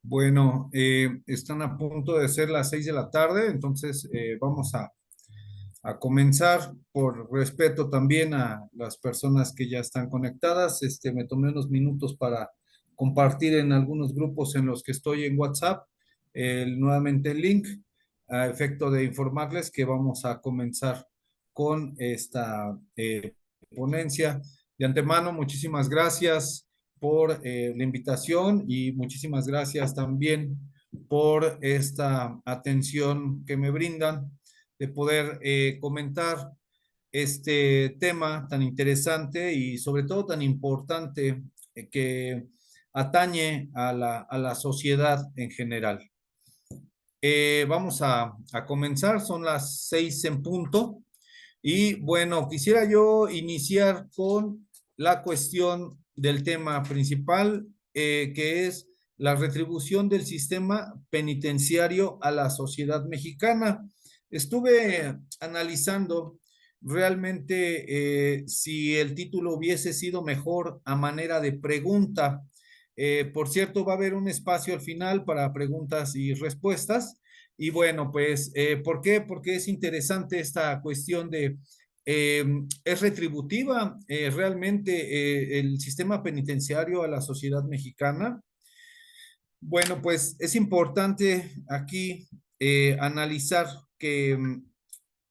Bueno, están a punto de ser las 6 de la tarde, entonces vamos a comenzar por respeto también a las personas que ya están conectadas. Me tomé unos minutos para compartir en algunos grupos en los que estoy en WhatsApp, nuevamente el link, a efecto de informarles que vamos a comenzar con esta ponencia. De antemano, muchísimas gracias por la invitación y muchísimas gracias también por esta atención que me brindan de poder comentar este tema tan interesante y sobre todo tan importante que atañe a la sociedad en general. Vamos a comenzar, son las 6 en punto. Y bueno, quisiera yo iniciar con la cuestión del tema principal, que es la retribución del sistema penitenciario a la sociedad mexicana. Estuve analizando realmente si el título hubiese sido mejor a manera de pregunta. Por cierto, va a haber un espacio al final para preguntas y respuestas. Y bueno, pues, ¿por qué? Porque es interesante esta cuestión de, ¿es retributiva realmente el sistema penitenciario a la sociedad mexicana? Bueno, pues es importante aquí analizar que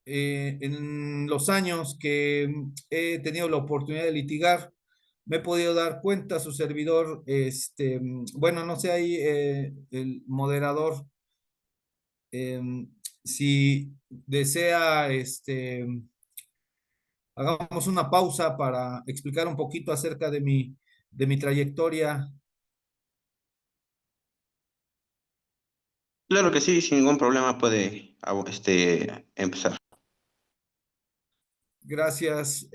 en los años que he tenido la oportunidad de litigar, me he podido dar cuenta, su servidor, bueno, no sé ahí el moderador, eh, si desea, hagamos una pausa para explicar un poquito acerca de mi trayectoria. Claro que sí, sin ningún problema puede empezar. Gracias.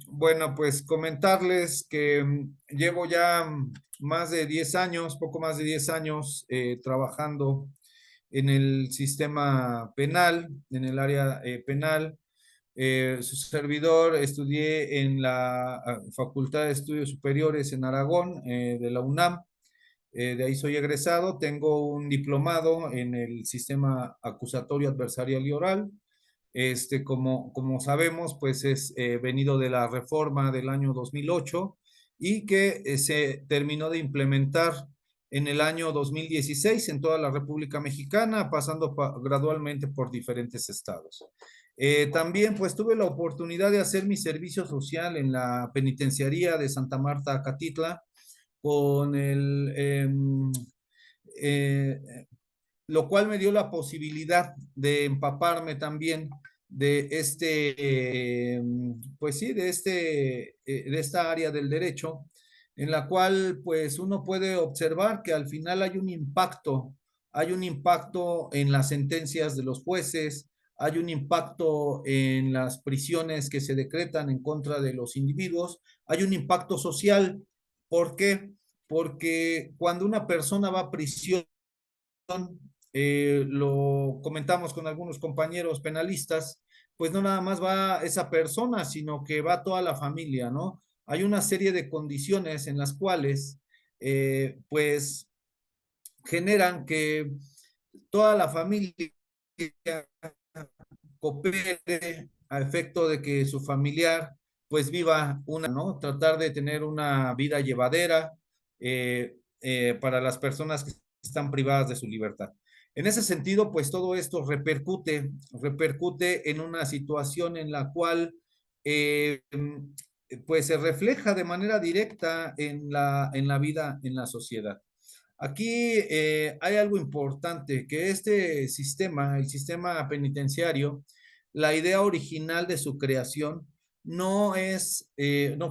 Bueno, pues comentarles que llevo ya más de 10 años, poco más de 10 años trabajando en el sistema penal, en el área penal. Su servidor estudié en la Facultad de Estudios Superiores en Aragón, de la UNAM. De ahí soy egresado. Tengo un diplomado en el sistema acusatorio adversarial y oral. Como sabemos, pues es venido de la reforma del año 2008 y que se terminó de implementar en el año 2016 en toda la República Mexicana, pasando gradualmente por diferentes estados. También pues tuve la oportunidad de hacer mi servicio social en la penitenciaría de Santa Marta, Acatitla, con eh, lo cual me dio la posibilidad de empaparme también de pues sí, de esta área del derecho, en la cual pues uno puede observar que al final hay un impacto en las sentencias de los jueces, hay un impacto en las prisiones que se decretan en contra de los individuos, hay un impacto social. ¿Por qué? Porque cuando una persona va a prisión, lo comentamos con algunos compañeros penalistas, pues no nada más va esa persona, sino que va toda la familia, ¿no? Hay una serie de condiciones en las cuales, pues, generan que toda la familia coopere a efecto de que su familiar, pues, viva ¿no? Tratar de tener una vida llevadera para las personas que están privadas de su libertad. En ese sentido, pues todo esto repercute en una situación en la cual pues se refleja de manera directa en la vida, en la sociedad. Aquí hay algo importante, que este sistema, el sistema penitenciario, la idea original de su creación no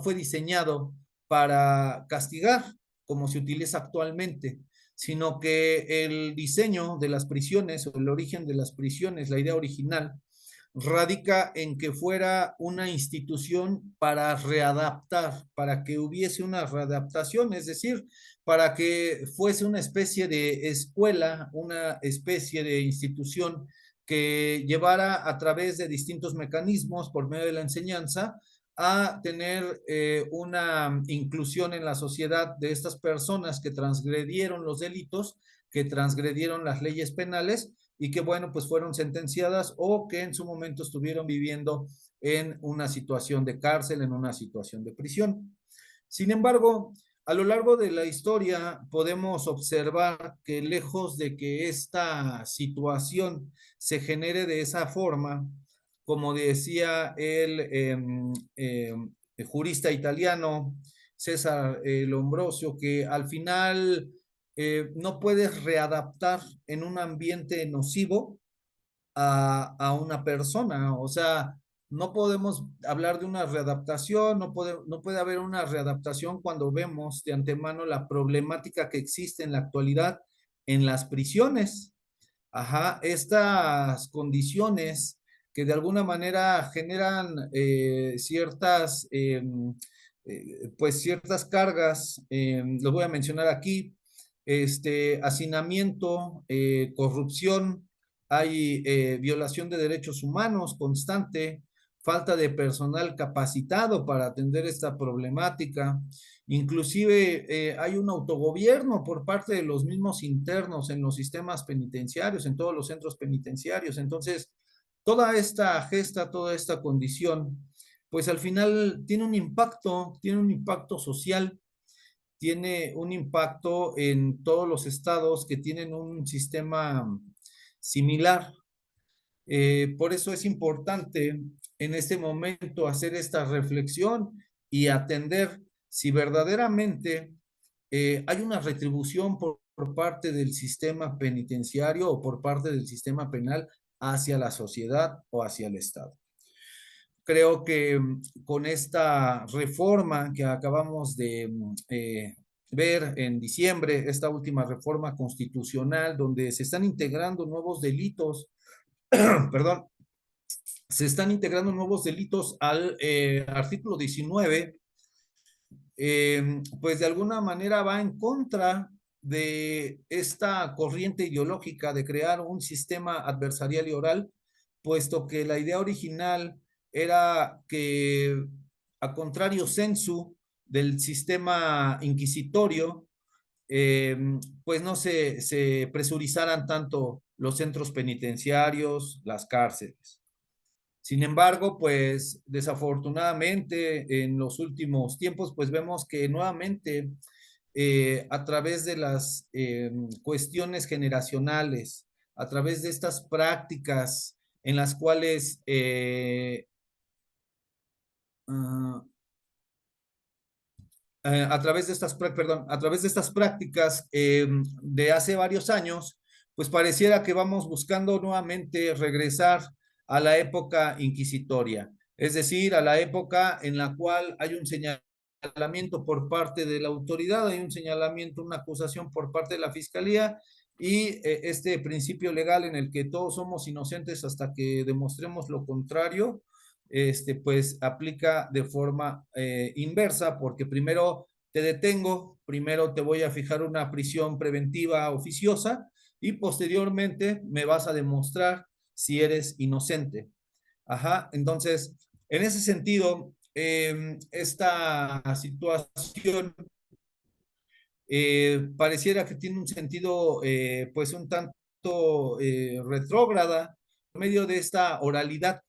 fue diseñado para castigar como se utiliza actualmente, sino que el diseño de las prisiones o el origen de las prisiones, la idea original, radica en que fuera una institución para readaptar, para que hubiese una readaptación, es decir, para que fuese una especie de escuela, una especie de institución que llevara a través de distintos mecanismos por medio de la enseñanza a tener una inclusión en la sociedad de estas personas que transgredieron los delitos, que transgredieron las leyes penales y que, bueno, pues fueron sentenciadas o que en su momento estuvieron viviendo en una situación de cárcel, en una situación de prisión. Sin embargo, a lo largo de la historia podemos observar que lejos de que esta situación se genere de esa forma, como decía el jurista italiano César Lombrosio, que al final no puedes readaptar en un ambiente nocivo a una persona. O sea, no podemos hablar de una readaptación, no puede haber una readaptación cuando vemos de antemano la problemática que existe en la actualidad en las prisiones. Ajá, estas condiciones que de alguna manera generan pues ciertas cargas, lo voy a mencionar aquí, hacinamiento, corrupción, hay violación de derechos humanos constante, falta de personal capacitado para atender esta problemática, inclusive hay un autogobierno por parte de los mismos internos en los sistemas penitenciarios, en todos los centros penitenciarios. Entonces, toda esta gesta, toda esta condición, pues al final tiene un impacto social, tiene un impacto en todos los estados que tienen un sistema similar. Por eso es importante en este momento hacer esta reflexión y atender si verdaderamente hay una retribución por parte del sistema penitenciario o por parte del sistema penal hacia la sociedad o hacia el Estado. Creo que con esta reforma que acabamos de ver en diciembre, esta última reforma constitucional, donde se están integrando nuevos delitos, perdón, se están integrando nuevos delitos al artículo 19, pues de alguna manera va en contra de esta corriente ideológica de crear un sistema adversarial y oral, puesto que la idea original era que, a contrario sensu del sistema inquisitorio, eh, pues no se presurizaran tanto los centros penitenciarios, las cárceles. Sin embargo, pues desafortunadamente en los últimos tiempos, pues vemos que nuevamente a través de las cuestiones generacionales, a través de estas prácticas en las cuales uh, a través de estas, perdón, a través de estas prácticas de hace varios años, pues pareciera que vamos buscando nuevamente regresar a la época inquisitoria, es decir, a la época en la cual hay un señalamiento por parte de la autoridad, hay un señalamiento, una acusación por parte de la fiscalía y este principio legal en el que todos somos inocentes hasta que demostremos lo contrario, pues aplica de forma inversa, porque primero te detengo, primero te voy a fijar una prisión preventiva oficiosa y posteriormente me vas a demostrar si eres inocente. Ajá, entonces, en ese sentido, esta situación pareciera que tiene un sentido, pues un tanto retrógrada, por medio de esta oralidad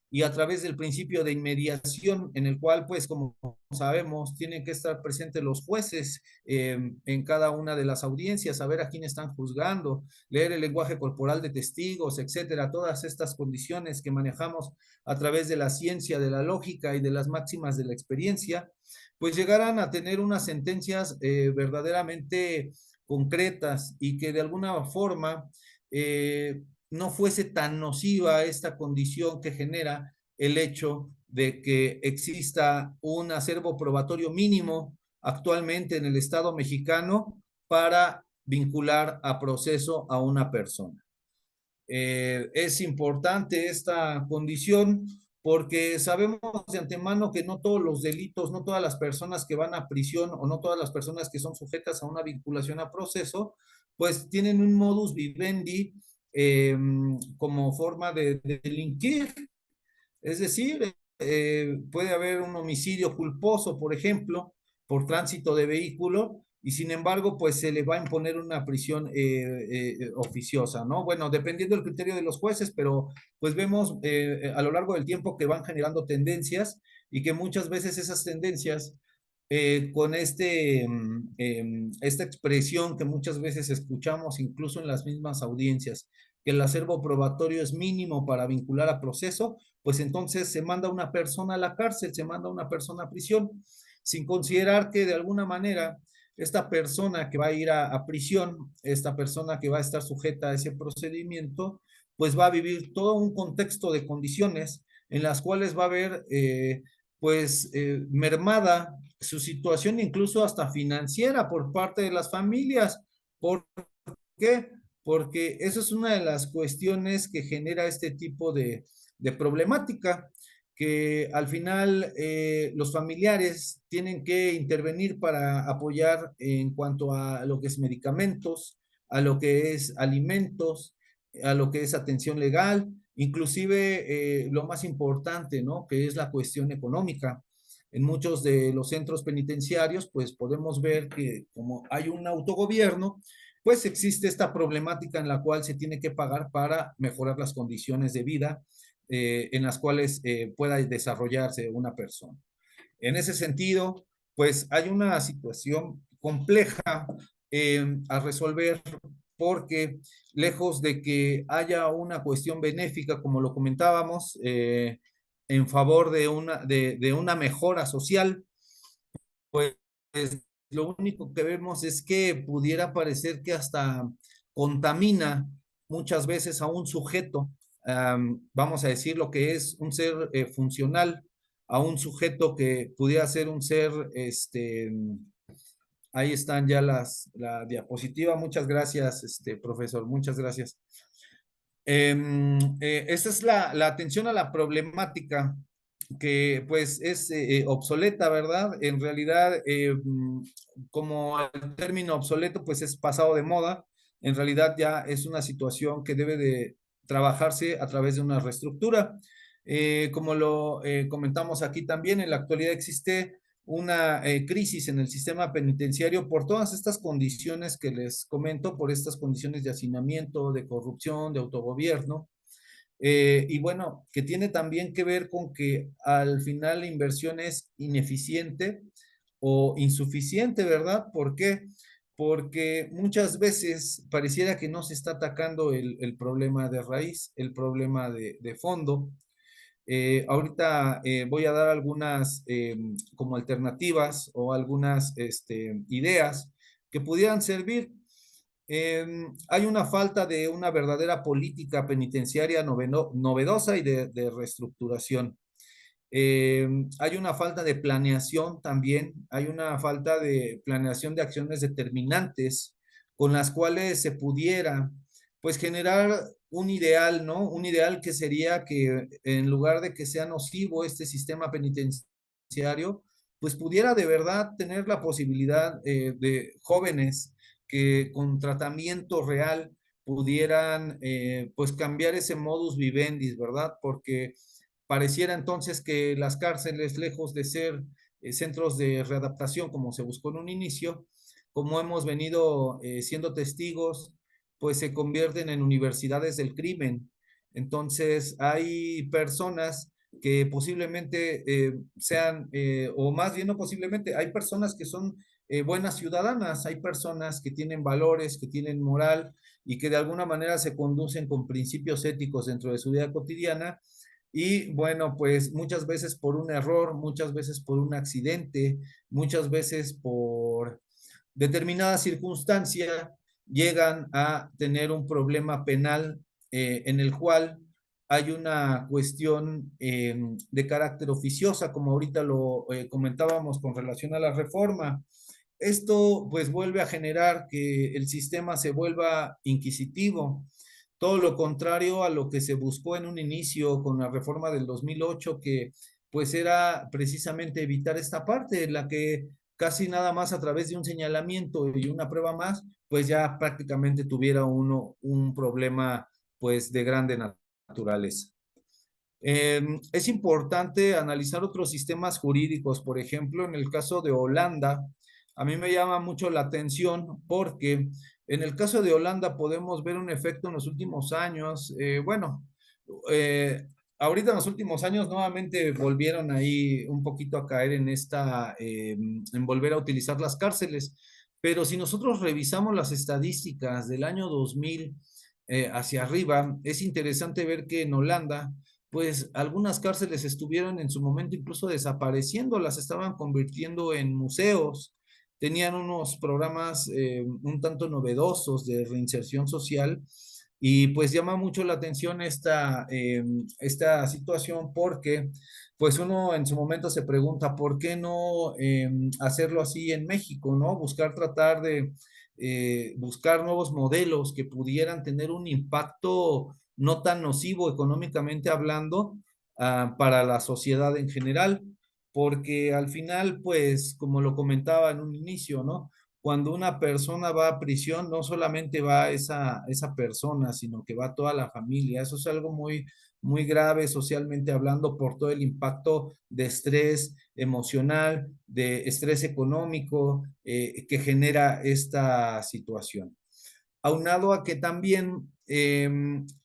y a través del principio de inmediación, en el cual, pues, como sabemos, tienen que estar presentes los jueces en cada una de las audiencias, saber a quién están juzgando, leer el lenguaje corporal de testigos, etcétera, todas estas condiciones que manejamos a través de la ciencia, de la lógica y de las máximas de la experiencia, pues llegaran a tener unas sentencias verdaderamente concretas y que de alguna forma no fuese tan nociva esta condición que genera el hecho de que exista un acervo probatorio mínimo actualmente en el Estado mexicano para vincular a proceso a una persona. Es importante esta condición porque sabemos de antemano que no todos los delitos, no todas las personas que van a prisión o no todas las personas que son sujetas a una vinculación a proceso, pues tienen un modus vivendi como forma de delinquir. Es decir, puede haber un homicidio culposo, por ejemplo, por tránsito de vehículo, y sin embargo, pues se le va a imponer una prisión oficiosa, ¿no? Bueno, dependiendo del criterio de los jueces, pero pues vemos a lo largo del tiempo que van generando tendencias y que muchas veces esas tendencias con esta expresión que muchas veces escuchamos incluso en las mismas audiencias, que el acervo probatorio es mínimo para vincular a proceso, pues entonces se manda una persona a la cárcel, se manda una persona a prisión, sin considerar que de alguna manera esta persona que va a ir a prisión, esta persona que va a estar sujeta a ese procedimiento, pues va a vivir todo un contexto de condiciones en las cuales va a haber mermada su situación incluso hasta financiera por parte de las familias. ¿Por qué? Porque eso es una de las cuestiones que genera este tipo de problemática, que al final los familiares tienen que intervenir para apoyar en cuanto a lo que es medicamentos, a lo que es alimentos, a lo que es atención legal, inclusive lo más importante, ¿no? Que es la cuestión económica. En muchos de los centros penitenciarios, pues podemos ver que como hay un autogobierno, pues existe esta problemática en la cual se tiene que pagar para mejorar las condiciones de vida en las cuales pueda desarrollarse una persona. En ese sentido, pues hay una situación compleja a resolver porque lejos de que haya una cuestión benéfica, como lo comentábamos, en favor de una mejora social, pues lo único que vemos es que pudiera parecer que hasta contamina muchas veces a un sujeto, vamos a decir lo que es un ser funcional, a un sujeto que pudiera ser un ser, ahí están ya la diapositiva, muchas gracias, profesor, muchas gracias. Esta es la atención a la problemática que pues es obsoleta, ¿verdad? En realidad, como el término obsoleto pues es pasado de moda, en realidad ya es una situación que debe de trabajarse a través de una reestructura. Como lo comentamos aquí también, en la actualidad existe una crisis en el sistema penitenciario por todas estas condiciones que les comento, por estas condiciones de hacinamiento, de corrupción, de autogobierno. Y bueno, que tiene también que ver con que al final la inversión es ineficiente o insuficiente, ¿verdad? ¿Por qué? Porque muchas veces pareciera que no se está atacando el problema de raíz, el problema de fondo. Ahorita voy a dar algunas como alternativas o algunas ideas que pudieran servir. Hay una falta de una verdadera política penitenciaria novedosa y de reestructuración. Hay una falta de planeación también, hay una falta de planeación de acciones determinantes con las cuales se pudiera, pues, generar un ideal, ¿no? Un ideal que sería que en lugar de que sea nocivo este sistema penitenciario, pues pudiera de verdad tener la posibilidad de jóvenes que con tratamiento real pudieran, pues, cambiar ese modus vivendi, ¿verdad? Porque pareciera entonces que las cárceles, lejos de ser centros de readaptación como se buscó en un inicio, como hemos venido siendo testigos, pues se convierten en universidades del crimen. Entonces hay personas que posiblemente sean, o más bien no posiblemente, hay personas que son buenas ciudadanas, hay personas que tienen valores, que tienen moral y que de alguna manera se conducen con principios éticos dentro de su vida cotidiana y bueno, pues muchas veces por un error, muchas veces por un accidente, muchas veces por determinada circunstancia, llegan a tener un problema penal en el cual hay una cuestión de carácter oficiosa, como ahorita lo comentábamos con relación a la reforma. Esto pues vuelve a generar que el sistema se vuelva inquisitivo, todo lo contrario a lo que se buscó en un inicio con la reforma del 2008, que pues era precisamente evitar esta parte en la que casi nada más a través de un señalamiento y una prueba más, pues ya prácticamente tuviera uno un problema pues de grande naturaleza. Es importante analizar otros sistemas jurídicos. Por ejemplo, en el caso de Holanda, a mí me llama mucho la atención porque en el caso de Holanda podemos ver un efecto en los últimos años. Eh, Ahorita en los últimos años nuevamente volvieron ahí un poquito a caer en en volver a utilizar las cárceles. Pero si nosotros revisamos las estadísticas del año 2000 hacia arriba, es interesante ver que en Holanda pues algunas cárceles estuvieron en su momento incluso desapareciendo, las estaban convirtiendo en museos, tenían unos programas un tanto novedosos de reinserción social y pues llama mucho la atención esta situación porque pues uno en su momento se pregunta por qué no hacerlo así en México, ¿no? Buscar tratar de buscar nuevos modelos que pudieran tener un impacto no tan nocivo económicamente hablando para la sociedad en general, porque al final, pues, como lo comentaba en un inicio, ¿no? Cuando una persona va a prisión, no solamente va esa persona, sino que va toda la familia. Eso es algo muy grave socialmente hablando por todo el impacto de estrés emocional, de estrés económico que genera esta situación. Aunado a que también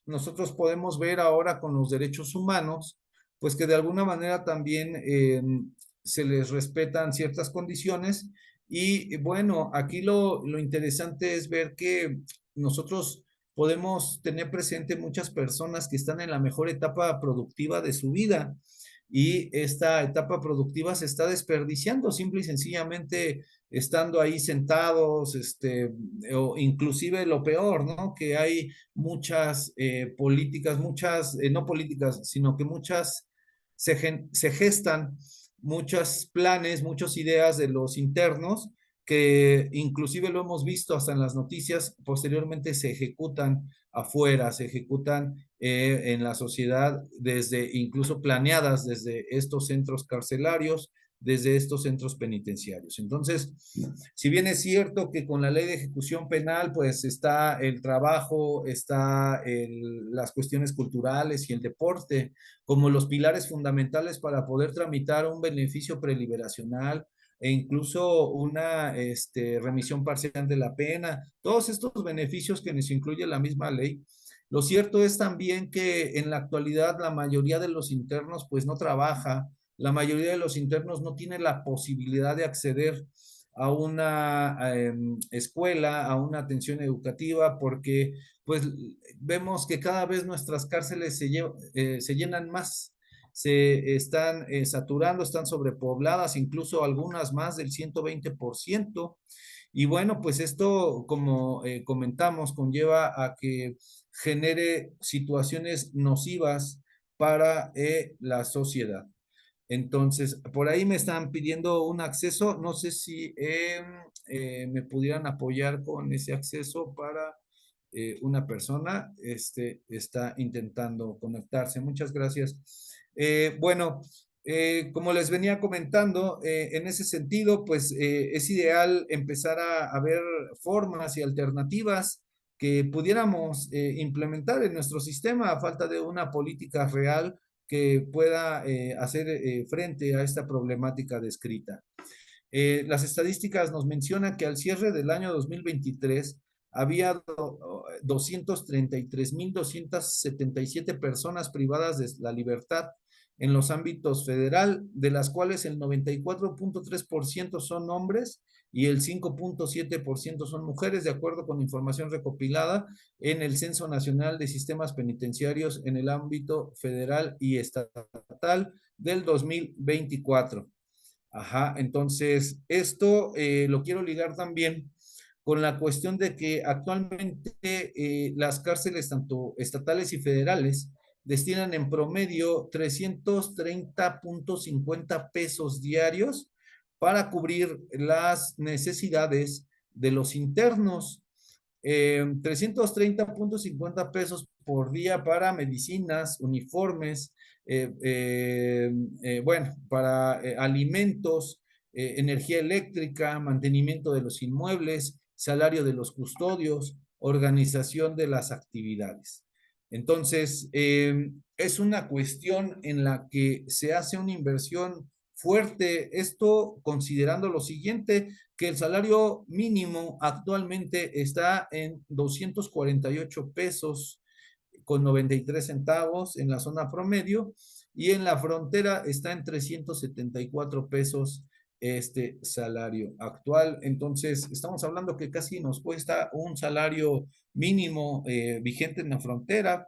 nosotros podemos ver ahora con los derechos humanos, pues que de alguna manera también se les respetan ciertas condiciones y bueno, aquí lo interesante es ver que nosotros podemos tener presente muchas personas que están en la mejor etapa productiva de su vida y esta etapa productiva se está desperdiciando simple y sencillamente estando ahí sentados, o inclusive lo peor, ¿no? Que hay muchas políticas, no políticas, sino que muchas se gestan muchos planes, muchas ideas de los internos que inclusive lo hemos visto hasta en las noticias, posteriormente se ejecutan afuera, se ejecutan en la sociedad desde incluso planeadas desde estos centros carcelarios, desde estos centros penitenciarios. Entonces, si bien es cierto que con la ley de ejecución penal, pues está el trabajo, las cuestiones culturales y el deporte como los pilares fundamentales para poder tramitar un beneficio preliberacional e incluso una remisión parcial de la pena, todos estos beneficios que nos incluye la misma ley. Lo cierto es también que en la actualidad la mayoría de los internos pues no trabaja, la mayoría de los internos no tiene la posibilidad de acceder a una escuela, a una atención educativa, porque pues vemos que cada vez nuestras cárceles se llenan más, se están saturando, están sobrepobladas, incluso algunas más del 120%. Y bueno, pues esto, como comentamos, conlleva a que genere situaciones nocivas para la sociedad. Entonces, por ahí me están pidiendo un acceso. No sé si me pudieran apoyar con ese acceso para una persona. Está intentando conectarse. Muchas gracias. Bueno, como les venía comentando, en ese sentido, pues es ideal empezar a ver formas y alternativas que pudiéramos implementar en nuestro sistema a falta de una política real que pueda hacer frente a esta problemática descrita. Las estadísticas nos mencionan que al cierre del año 2023 había 233.277 personas privadas de la libertad en los ámbitos federal, de las cuales el 94.3% son hombres y el 5.7% son mujeres, de acuerdo con información recopilada en el Censo Nacional de Sistemas Penitenciarios en el ámbito federal y estatal del 2024. Ajá, entonces esto lo quiero ligar también con la cuestión de que actualmente las cárceles, tanto estatales y federales, destinan en promedio 330.50 pesos diarios para cubrir las necesidades de los internos. 330.50 pesos por día para medicinas, uniformes, bueno, para alimentos, energía eléctrica, mantenimiento de los inmuebles, salario de los custodios, organización de las actividades. Entonces, es una cuestión en la que se hace una inversión fuerte. Esto considerando lo siguiente, que el salario mínimo actualmente está en 248 pesos con 93 centavos en la zona promedio y en la frontera está en 374 pesos este salario actual. Entonces, estamos hablando que casi nos cuesta un salario mínimo vigente en la frontera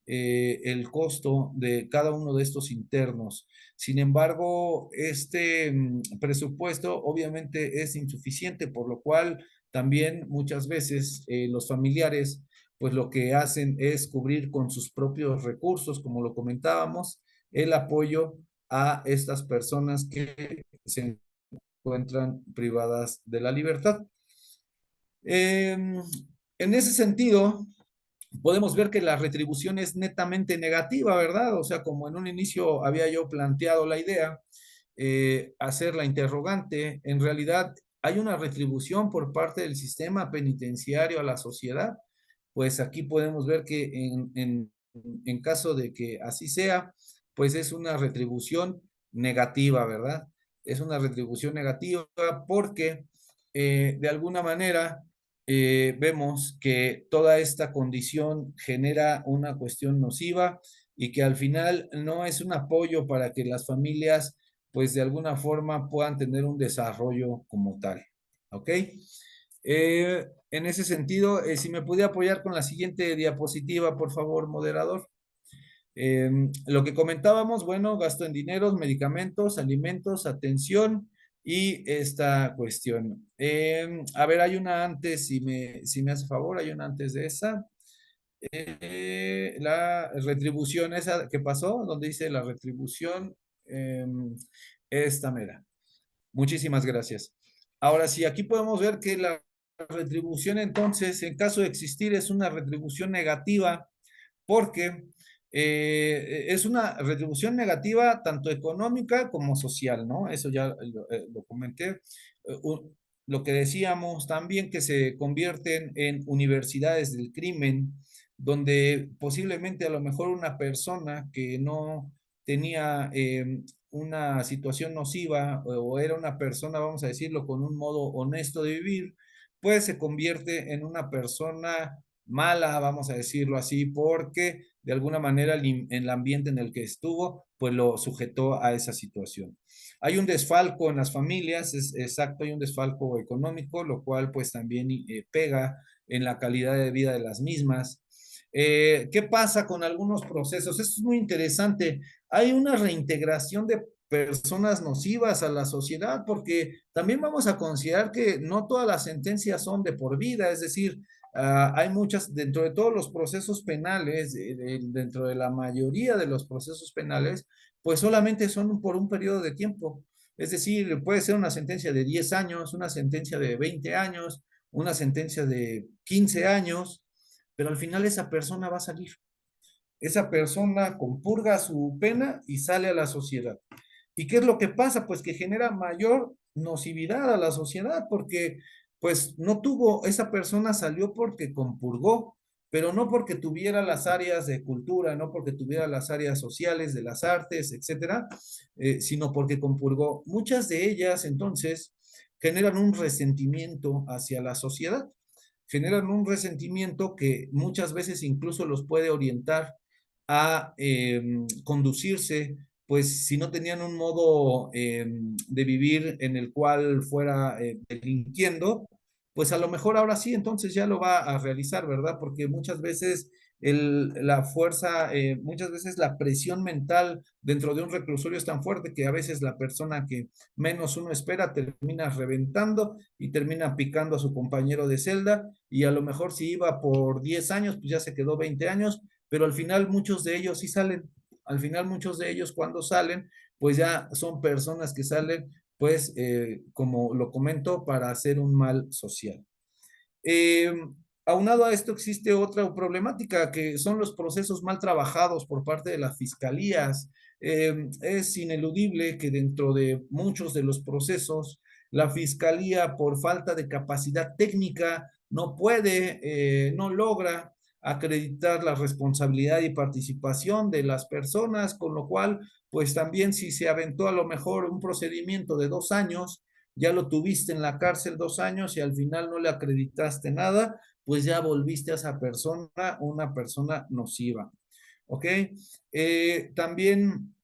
el costo de cada uno de estos internos. Sin embargo, este presupuesto obviamente es insuficiente, por lo cual también muchas veces los familiares pues lo que hacen es cubrir con sus propios recursos, como lo comentábamos, el apoyo a estas personas que se encuentran privadas de la libertad. En ese sentido, podemos ver que la retribución es netamente negativa, ¿verdad? O sea, como en un inicio había yo planteado la idea, hacer la interrogante, en realidad hay una retribución por parte del sistema penitenciario a la sociedad, pues aquí podemos ver que en caso de que así sea, pues es una retribución negativa, ¿verdad? Es una retribución negativa porque de alguna manera vemos que toda esta condición genera una cuestión nociva y que al final no es un apoyo para que las familias, pues de alguna forma puedan tener un desarrollo como tal. ¿Ok? En ese sentido, si me pudiera apoyar con la siguiente diapositiva, por favor, moderador. Lo que comentábamos, bueno, gasto en dineros, medicamentos, alimentos, atención y esta cuestión. A ver, hay una antes, si me hace favor, hay una antes de esa. La retribución esa que pasó, donde dice la retribución, esta mera. Muchísimas gracias. Ahora sí, aquí podemos ver que la retribución entonces, en caso de existir, es una retribución negativa porque es una retribución negativa tanto económica como social, ¿no? Eso ya lo comenté. Lo que decíamos también que se convierten en universidades del crimen, donde posiblemente a lo mejor una persona que no tenía una situación nociva o era una persona, vamos a decirlo, con un modo honesto de vivir, pues se convierte en una persona mala, vamos a decirlo así, porque de alguna manera el ambiente en el que estuvo, pues lo sujetó a esa situación. Hay un desfalco en las familias, es exacto, hay un desfalco económico, lo cual pues también pega en la calidad de vida de las mismas. ¿Qué pasa con algunos procesos? Esto es muy interesante. Hay una reintegración de personas nocivas a la sociedad, porque también vamos a considerar que no todas las sentencias son de por vida, es decir, hay muchas, dentro de todos los procesos penales, dentro de la mayoría de los procesos penales, pues solamente son por un periodo de tiempo. Es decir, puede ser una sentencia de 10 años, una sentencia de 20 años, una sentencia de 15 años, pero al final esa persona va a salir. Esa persona compurga su pena y sale a la sociedad. ¿Y qué es lo que pasa? Pues que genera mayor nocividad a la sociedad porque pues no tuvo, esa persona salió porque compurgó, pero no porque tuviera las áreas de cultura, no porque tuviera las áreas sociales, de las artes, etcétera, sino porque compurgó. Muchas de ellas entonces generan un resentimiento hacia la sociedad, generan un resentimiento que muchas veces incluso los puede orientar a conducirse, pues si no tenían un modo de vivir en el cual fuera delinquiendo, pues a lo mejor ahora sí, entonces ya lo va a realizar, ¿verdad? Porque muchas veces la fuerza, muchas veces la presión mental dentro de un reclusorio es tan fuerte que a veces la persona que menos uno espera termina reventando y termina picando a su compañero de celda y a lo mejor si iba por 10 años, pues ya se quedó 20 años, pero al final muchos de ellos sí salen. Al final muchos de ellos cuando salen, pues ya son personas que salen, pues como lo comento, para hacer un mal social. Eh, Aunado a esto existe otra problemática que son los procesos mal trabajados por parte de las fiscalías. Es ineludible que dentro de muchos de los procesos, la fiscalía por falta de capacidad técnica no puede, no logra acreditar la responsabilidad y participación de las personas, con lo cual, pues también si se aventó a lo mejor un procedimiento de 2 años, ya lo tuviste en la cárcel 2 años y al final no le acreditaste nada, pues ya volviste a esa persona una persona nociva. ¿Ok? También,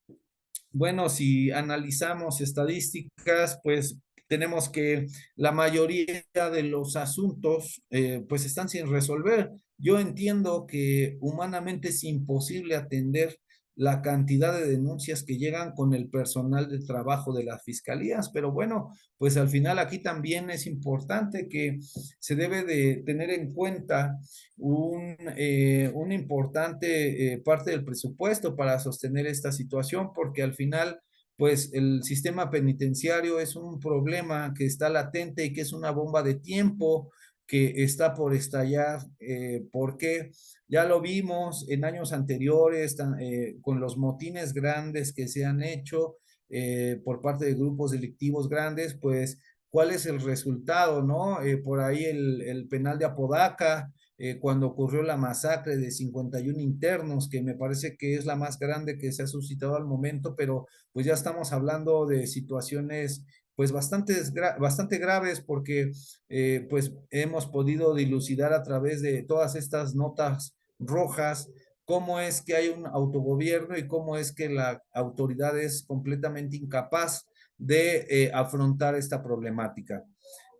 bueno, si analizamos estadísticas, pues tenemos que la mayoría de los asuntos pues están sin resolver. Yo entiendo que humanamente es imposible atender la cantidad de denuncias que llegan con el personal de trabajo de las fiscalías, pero bueno, pues al final aquí también es importante que se debe de tener en cuenta una importante parte del presupuesto para sostener esta situación, porque al final, pues el sistema penitenciario es un problema que está latente y que es una bomba de tiempo que está por estallar, porque ya lo vimos en años anteriores con los motines grandes que se han hecho por parte de grupos delictivos grandes, pues cuál es el resultado, ¿no? Por ahí el penal de Apodaca, cuando ocurrió la masacre de 51 internos, que me parece que es la más grande que se ha suscitado al momento, pero pues ya estamos hablando de situaciones pues bastante graves porque pues hemos podido dilucidar a través de todas estas notas rojas cómo es que hay un autogobierno y cómo es que la autoridad es completamente incapaz de afrontar esta problemática.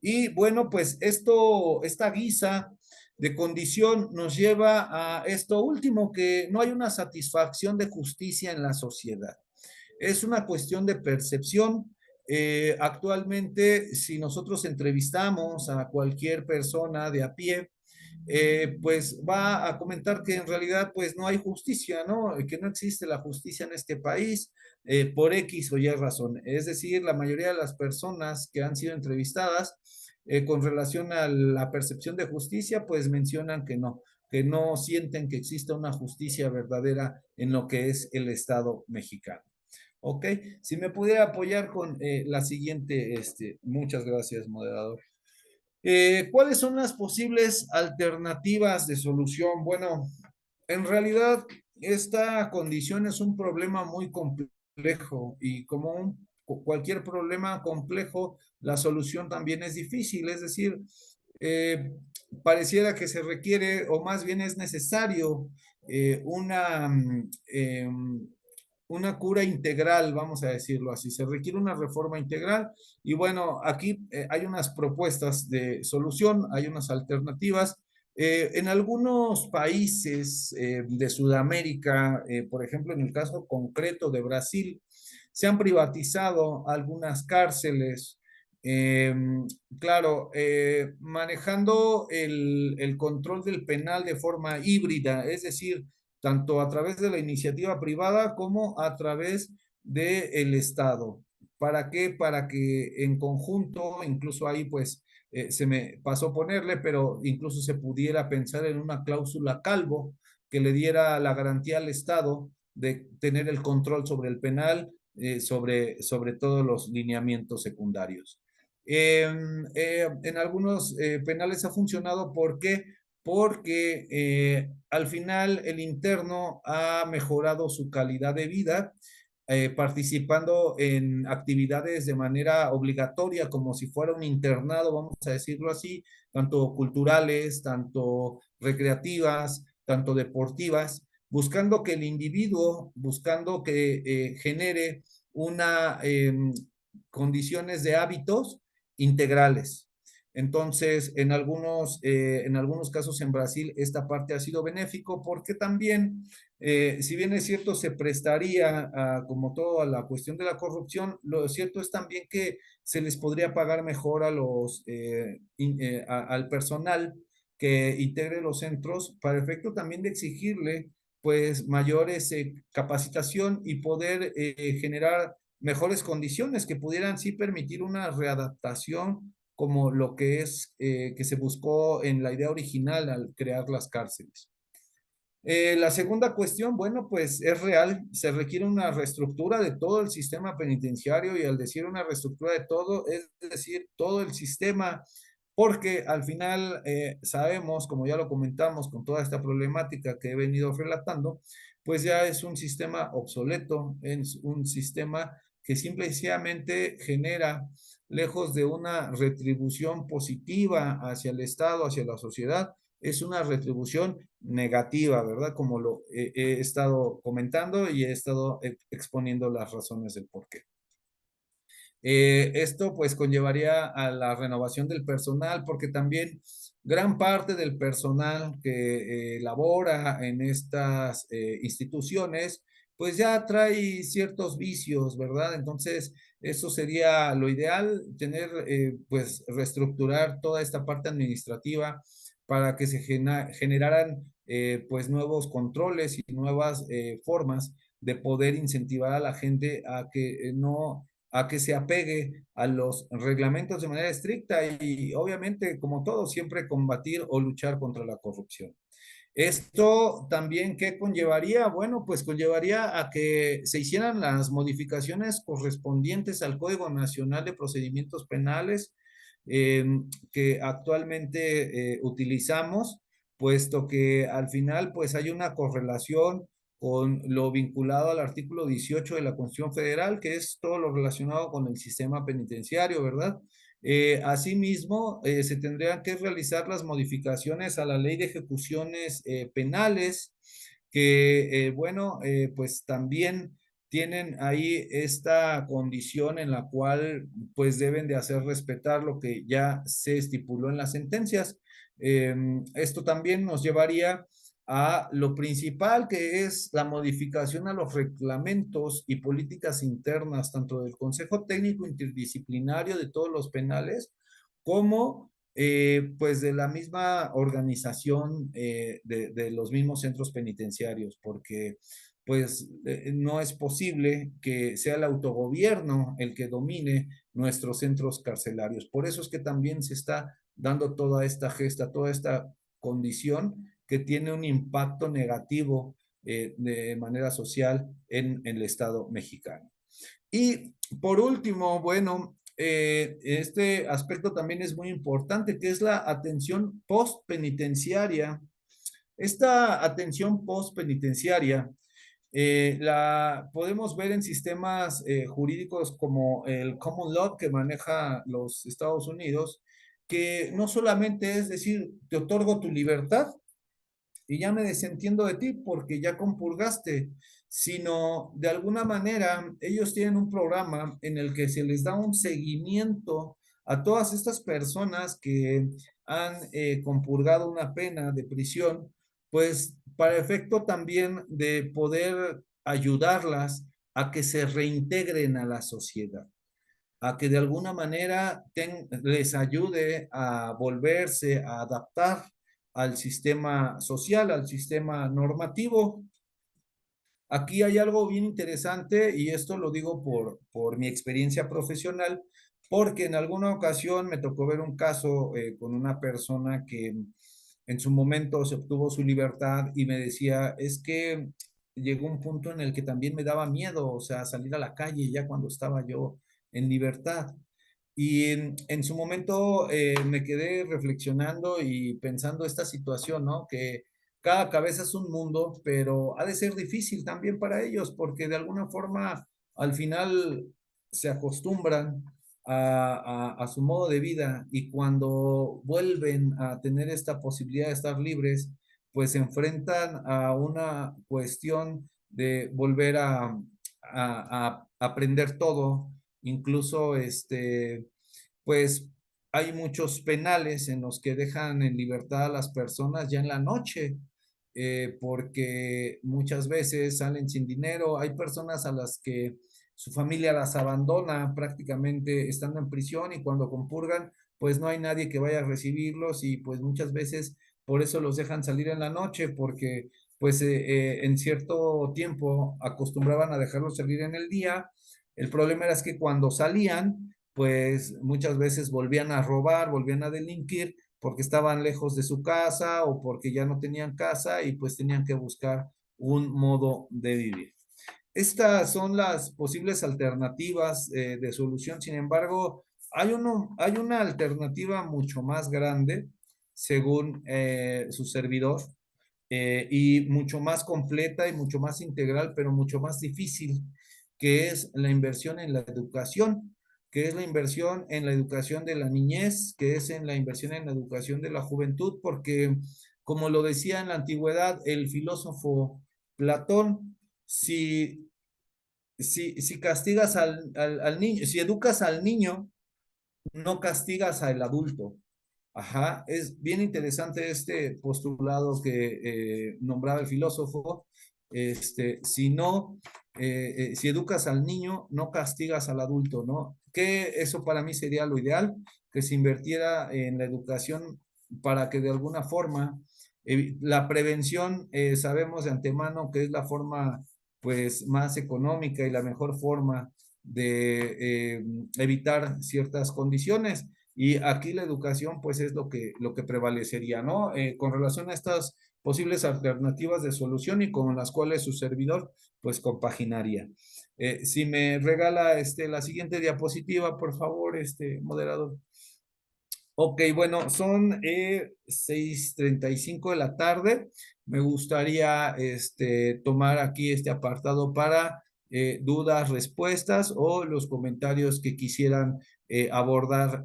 Y bueno, pues esta guisa de condición nos lleva a esto último, que no hay una satisfacción de justicia en la sociedad. Es una cuestión de percepción. Actualmente, si nosotros entrevistamos a cualquier persona de a pie, pues va a comentar que en realidad pues no hay justicia, ¿no? Que no existe la justicia en este país por X o Y razón. Es decir, la mayoría de las personas que han sido entrevistadas con relación a la percepción de justicia, pues mencionan que no sienten que exista una justicia verdadera en lo que es el Estado mexicano. ¿Ok? Si me pudiera apoyar con la siguiente, muchas gracias, moderador. ¿Cuáles son las posibles alternativas de solución? Bueno, en realidad esta condición es un problema muy complejo y como cualquier problema complejo, la solución también es difícil. Es decir, eh, pareciera que se requiere o más bien es necesario una cura integral, vamos a decirlo así. Se requiere una reforma integral y bueno, aquí hay unas propuestas de solución, hay unas alternativas. En algunos países de Sudamérica, por ejemplo, en el caso concreto de Brasil, se han privatizado algunas cárceles. Eh, claro, manejando el control del penal de forma híbrida, es decir, tanto a través de la iniciativa privada como a través del Estado. ¿Para qué? Para que en conjunto, incluso ahí pues se me pasó ponerle, pero incluso se pudiera pensar en una cláusula calvo que le diera la garantía al Estado de tener el control sobre el penal, sobre todos los lineamientos secundarios. En algunos penales ha funcionado. ¿Por qué? Porque al final el interno ha mejorado su calidad de vida participando en actividades de manera obligatoria, como si fuera un internado, vamos a decirlo así, tanto culturales, tanto recreativas, tanto deportivas, buscando que el individuo, buscando que genere una condiciones de hábitos integrales. Entonces, en algunos casos en Brasil, esta parte ha sido benéfico porque también, si bien es cierto, se prestaría como todo a la cuestión de la corrupción, lo cierto es también que se les podría pagar mejor al personal que integre los centros para efecto también de exigirle pues mayores capacitación y poder generar mejores condiciones que pudieran sí permitir una readaptación como lo que es que se buscó en la idea original al crear las cárceles. La segunda cuestión, bueno, pues es real, se requiere una reestructura de todo el sistema penitenciario y al decir una reestructura de todo, es decir, todo el sistema porque al final sabemos, como ya lo comentamos, con toda esta problemática que he venido relatando, pues ya es un sistema obsoleto, es un sistema que simple y sencillamente genera, lejos de una retribución positiva hacia el Estado, hacia la sociedad, es una retribución negativa, ¿verdad? Como lo he estado comentando y he estado exponiendo las razones del porqué. Esto pues conllevaría a la renovación del personal, porque también gran parte del personal que labora en estas instituciones, pues ya trae ciertos vicios, ¿verdad? Entonces, eso sería lo ideal, tener, pues, reestructurar toda esta parte administrativa para que se generaran, pues, nuevos controles y nuevas formas de poder incentivar a la gente a que no a que se apegue a los reglamentos de manera estricta y obviamente, como todo, siempre combatir o luchar contra la corrupción. Esto también, ¿qué conllevaría? Bueno, pues conllevaría a que se hicieran las modificaciones correspondientes al Código Nacional de Procedimientos Penales eh, que actualmente utilizamos, puesto que al final pues hay una correlación con lo vinculado al artículo 18 de la Constitución Federal, que es todo lo relacionado con el sistema penitenciario, ¿verdad? Asimismo, se tendrían que realizar las modificaciones a la ley de ejecuciones penales, que, bueno, pues también tienen ahí esta condición en la cual pues deben de hacer respetar lo que ya se estipuló en las sentencias. Esto también nos llevaría a lo principal, que es la modificación a los reglamentos y políticas internas, tanto del Consejo Técnico Interdisciplinario de todos los penales, como pues de la misma organización de los mismos centros penitenciarios, porque pues no es posible que sea el autogobierno el que domine nuestros centros carcelarios. Por eso es que también se está dando toda esta gesta, toda esta condición que tiene un impacto negativo de manera social en el Estado mexicano. Y por último, bueno, este aspecto también es muy importante, que es la atención postpenitenciaria. Esta atención postpenitenciaria la podemos ver en sistemas jurídicos como el Common Law que maneja los Estados Unidos, que no solamente es decir, te otorgo tu libertad, y ya me desentiendo de ti porque ya compurgaste, sino de alguna manera ellos tienen un programa en el que se les da un seguimiento a todas estas personas que han compurgado una pena de prisión, pues para efecto también de poder ayudarlas a que se reintegren a la sociedad, a que de alguna manera les ayude a volverse a adaptar al sistema social, al sistema normativo. Aquí hay algo bien interesante y esto lo digo por mi experiencia profesional, porque en alguna ocasión me tocó ver un caso con una persona que en su momento se obtuvo su libertad y me decía, es que llegó un punto en el que también me daba miedo, o sea, salir a la calle ya cuando estaba yo en libertad. Y en su momento me quedé reflexionando y pensando esta situación, ¿no? Que cada cabeza es un mundo, pero ha de ser difícil también para ellos, porque de alguna forma al final se acostumbran a su modo de vida y cuando vuelven a tener esta posibilidad de estar libres, pues se enfrentan a una cuestión de volver a aprender todo, incluso pues hay muchos penales en los que dejan en libertad a las personas ya en la noche, porque muchas veces salen sin dinero. Hay personas a las que su familia las abandona prácticamente estando en prisión y cuando compurgan, pues no hay nadie que vaya a recibirlos y pues muchas veces por eso los dejan salir en la noche, porque pues en cierto tiempo acostumbraban a dejarlos salir en el día. El problema era que cuando salían, pues muchas veces volvían a robar, volvían a delinquir porque estaban lejos de su casa o porque ya no tenían casa y pues tenían que buscar un modo de vivir. Estas son las posibles alternativas de solución. Sin embargo, hay una alternativa mucho más grande, según su servidor, y mucho más completa y mucho más integral, pero mucho más difícil, que es la inversión en la educación, que es la inversión en la educación de la niñez, que es en la inversión en la educación de la juventud, porque como lo decía en la antigüedad el filósofo Platón, si castigas al niño, si educas al niño, no castigas al adulto. Ajá, es bien interesante este postulado que nombraba el filósofo. Si no, si educas al niño, no castigas al adulto, ¿no? Que eso para mí sería lo ideal, que se invirtiera en la educación para que de alguna forma, la prevención, sabemos de antemano que es la forma, pues, más económica y la mejor forma de evitar ciertas condiciones. Y aquí la educación, pues, es lo que prevalecería, ¿no? Con relación a estas posibles alternativas de solución y con las cuales su servidor, pues, compaginaría. Si me regala la siguiente diapositiva, por favor, moderador. Ok, bueno, son 6:35 de la tarde. Me gustaría tomar aquí este apartado para dudas, respuestas o los comentarios que quisieran abordar.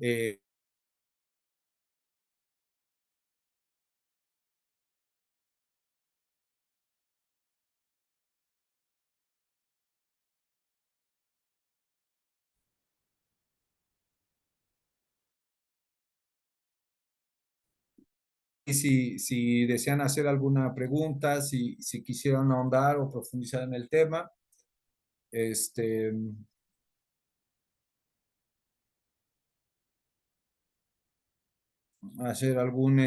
Y si desean hacer alguna pregunta, si quisieran ahondar o profundizar en el tema, este, hacer algún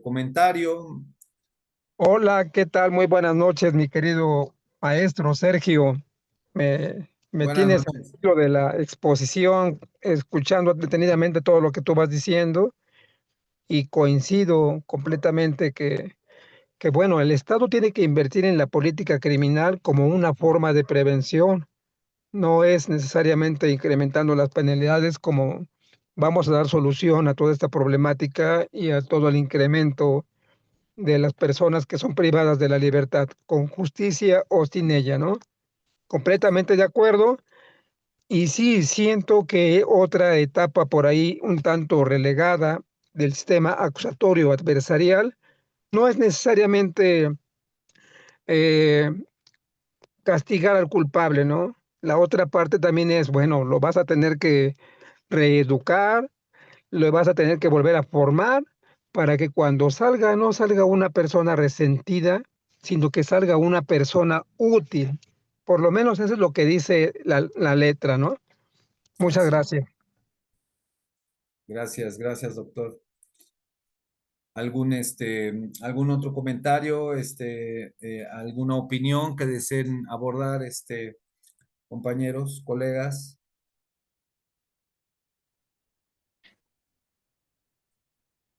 comentario. Hola, ¿qué tal? Muy buenas noches, mi querido maestro Sergio. Me Buenas tienes al noches. filo de la exposición, escuchando detenidamente todo lo que tú vas diciendo y coincido completamente que, bueno, el Estado tiene que invertir en la política criminal como una forma de prevención. No es necesariamente incrementando las penalidades como vamos a dar solución a toda esta problemática y a todo el incremento de las personas que son privadas de la libertad, con justicia o sin ella, ¿no? Completamente de acuerdo. Y sí, siento que otra etapa por ahí un tanto relegada del sistema acusatorio adversarial no es necesariamente eh, castigar al culpable, ¿no? La otra parte también es, bueno, lo vas a tener que reeducar, lo vas a tener que volver a formar para que cuando salga no salga una persona resentida, sino que salga una persona útil. Por lo menos eso es lo que dice la letra, ¿no? Muchas Así. gracias. Gracias, gracias, doctor. ¿Algún otro comentario, alguna opinión que deseen abordar, compañeros, colegas?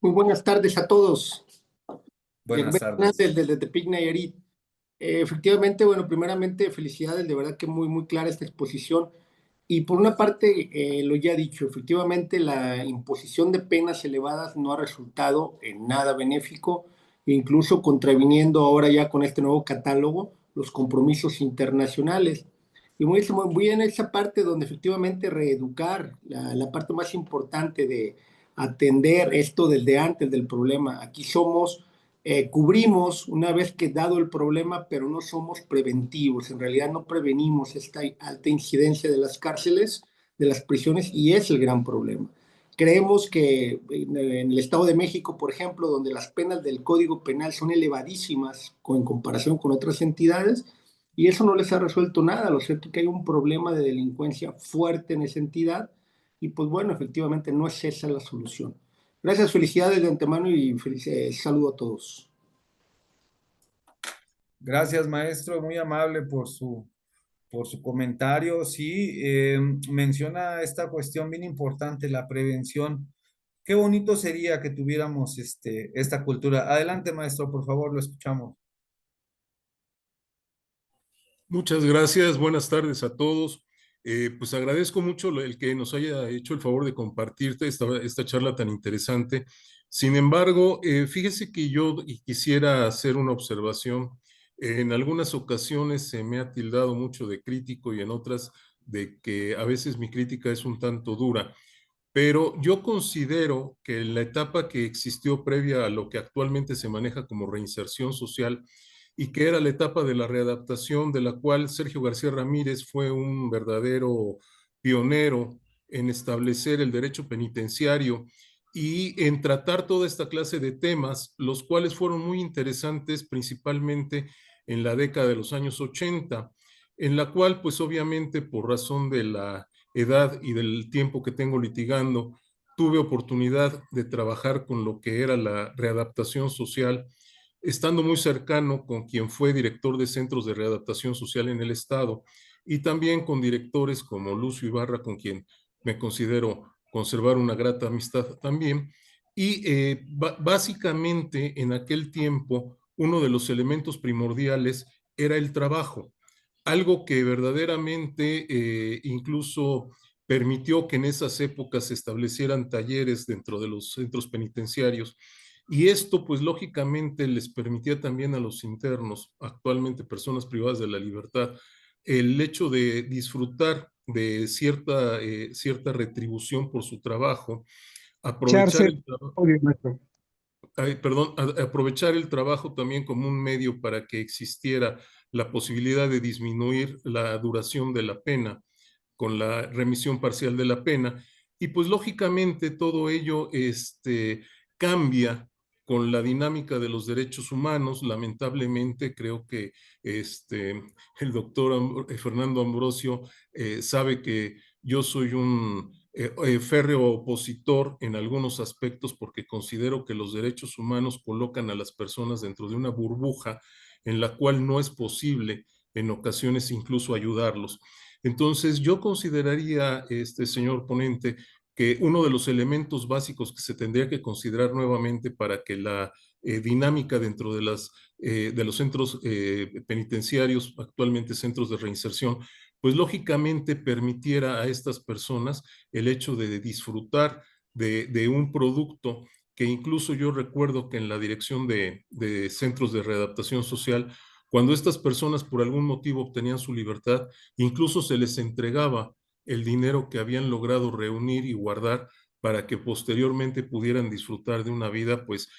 Muy buenas tardes a todos. Buenas Beto Hernández tardes. desde Tepic, Nayarit. Efectivamente, bueno, primeramente felicidades, de verdad que muy, muy clara esta exposición. Y por una parte, lo ya dicho, efectivamente la imposición de penas elevadas no ha resultado en nada benéfico, incluso contraviniendo ahora ya con este nuevo catálogo los compromisos internacionales. Y muy en esa parte donde efectivamente reeducar, la parte más importante de atender esto desde antes del problema. Aquí somos cubrimos una vez que dado el problema, pero no somos preventivos. En realidad no prevenimos esta alta incidencia de las cárceles, de las prisiones, y es el gran problema. Creemos que en el Estado de México, por ejemplo, donde las penas del Código Penal son elevadísimas en comparación con otras entidades, y eso no les ha resuelto nada. Lo cierto es que hay un problema de delincuencia fuerte en esa entidad, y pues bueno, efectivamente no es esa la solución. Gracias, felicidades de antemano y saludo a todos. Gracias, maestro, muy amable por su comentario. Sí, menciona esta cuestión bien importante, la prevención. Qué bonito sería que tuviéramos esta cultura. Adelante, maestro, por favor, lo escuchamos. Muchas gracias, buenas tardes a todos. Pues agradezco mucho el que nos haya hecho el favor de compartirte esta charla tan interesante. Sin embargo, fíjese que yo quisiera hacer una observación. En algunas ocasiones se me ha tildado mucho de crítico y en otras de que a veces mi crítica es un tanto dura. Pero yo considero que la etapa que existió previa a lo que actualmente se maneja como reinserción social y que era la etapa de la readaptación, de la cual Sergio García Ramírez fue un verdadero pionero en establecer el derecho penitenciario y en tratar toda esta clase de temas, los cuales fueron muy interesantes principalmente en la década de los años 80, en la cual pues obviamente por razón de la edad y del tiempo que tengo litigando, tuve oportunidad de trabajar con lo que era la readaptación social, estando muy cercano con quien fue director de centros de readaptación social en el Estado y también con directores como Lucio Ibarra, con quien me considero conservar una grata amistad también. Y básicamente en aquel tiempo uno de los elementos primordiales era el trabajo, algo que verdaderamente incluso permitió que en esas épocas se establecieran talleres dentro de los centros penitenciarios. Y esto, pues lógicamente, les permitía también a los internos, actualmente personas privadas de la libertad, el hecho de disfrutar de cierta retribución por su trabajo, aprovechar Echarse el trabajo, audio, maestro. perdón, aprovechar el trabajo también como un medio para que existiera la posibilidad de disminuir la duración de la pena con la remisión parcial de la pena. Y pues lógicamente todo ello cambia con la dinámica de los derechos humanos. Lamentablemente creo que el doctor Fernando Ambrosio sabe que yo soy un férreo opositor en algunos aspectos porque considero que los derechos humanos colocan a las personas dentro de una burbuja en la cual no es posible en ocasiones incluso ayudarlos. Entonces, yo consideraría, señor ponente, que uno de los elementos básicos que se tendría que considerar nuevamente para que la dinámica dentro de los centros penitenciarios, actualmente centros de reinserción, pues lógicamente permitiera a estas personas el hecho de disfrutar de un producto que incluso yo recuerdo que en la dirección de centros de readaptación social, cuando estas personas por algún motivo obtenían su libertad, incluso se les entregaba el dinero que habían logrado reunir y guardar para que posteriormente pudieran disfrutar de una vida, pues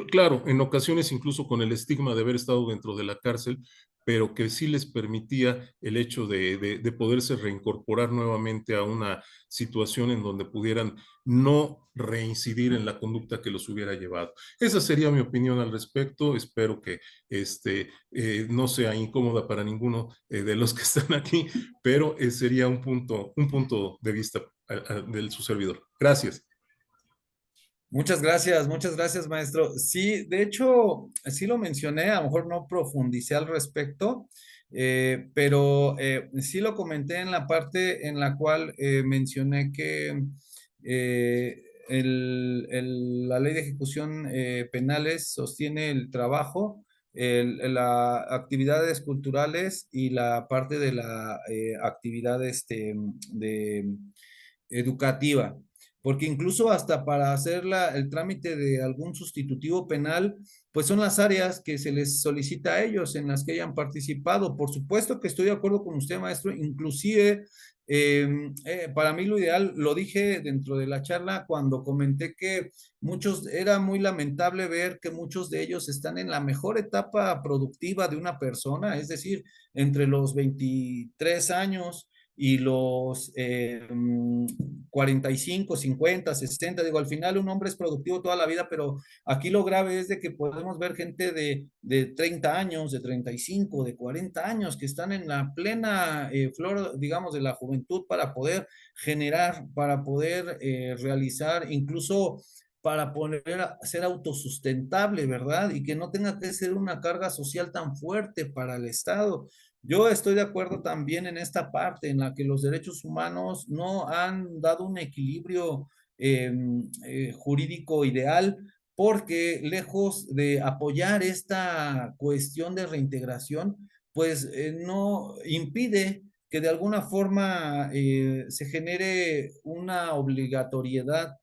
claro, en ocasiones incluso con el estigma de haber estado dentro de la cárcel, pero que sí les permitía el hecho de poderse reincorporar nuevamente a una situación en donde pudieran no reincidir en la conducta que los hubiera llevado. Esa sería mi opinión al respecto. Espero que no sea incómoda para ninguno de los que están aquí, pero sería un punto de vista de su servidor. Gracias. Muchas gracias, maestro. Sí, de hecho, sí lo mencioné, a lo mejor no profundicé al respecto, pero sí lo comenté en la parte en la cual mencioné que la ley de ejecución penales sostiene el trabajo, las actividades culturales y la parte de la actividad de educativa, porque incluso hasta para hacer el trámite de algún sustitutivo penal, pues son las áreas que se les solicita a ellos en las que hayan participado. Por supuesto que estoy de acuerdo con usted, maestro, inclusive para mí lo ideal, lo dije dentro de la charla cuando comenté que era muy lamentable ver que muchos de ellos están en la mejor etapa productiva de una persona, es decir, entre los 23 años y los 45, 50, 60, digo, al final un hombre es productivo toda la vida, pero aquí lo grave es de que podemos ver gente de 30 años, de 35, de 40 años, que están en la plena flor, digamos, de la juventud para poder generar, para poder realizar, incluso para poder ser autosustentable, ¿verdad? Y que no tenga que ser una carga social tan fuerte para el Estado. Yo estoy de acuerdo también en esta parte en la que los derechos humanos no han dado un equilibrio jurídico ideal, porque lejos de apoyar esta cuestión de reintegración, pues no impide que de alguna forma se genere una obligatoriedad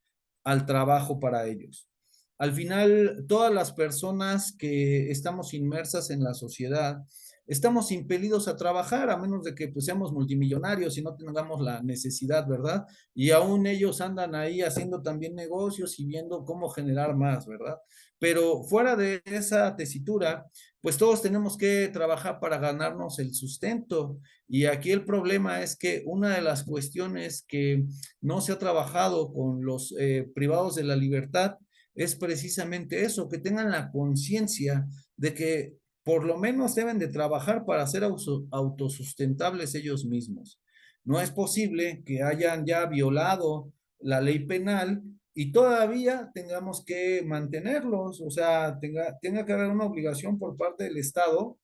al trabajo para ellos. Al final, todas las personas que estamos inmersas en la sociedad, estamos impelidos a trabajar, a menos de que pues, seamos multimillonarios y no tengamos la necesidad, ¿verdad? Y aún ellos andan ahí haciendo también negocios y viendo cómo generar más, ¿verdad? Pero fuera de esa tesitura, pues todos tenemos que trabajar para ganarnos el sustento. Y aquí el problema es que una de las cuestiones que no se ha trabajado con los privados de la libertad es precisamente eso, que tengan la conciencia de que por lo menos deben de trabajar para ser autosustentables ellos mismos. No es posible que hayan ya violado la ley penal y todavía tengamos que mantenerlos, o sea, tenga que haber una obligación por parte del Estado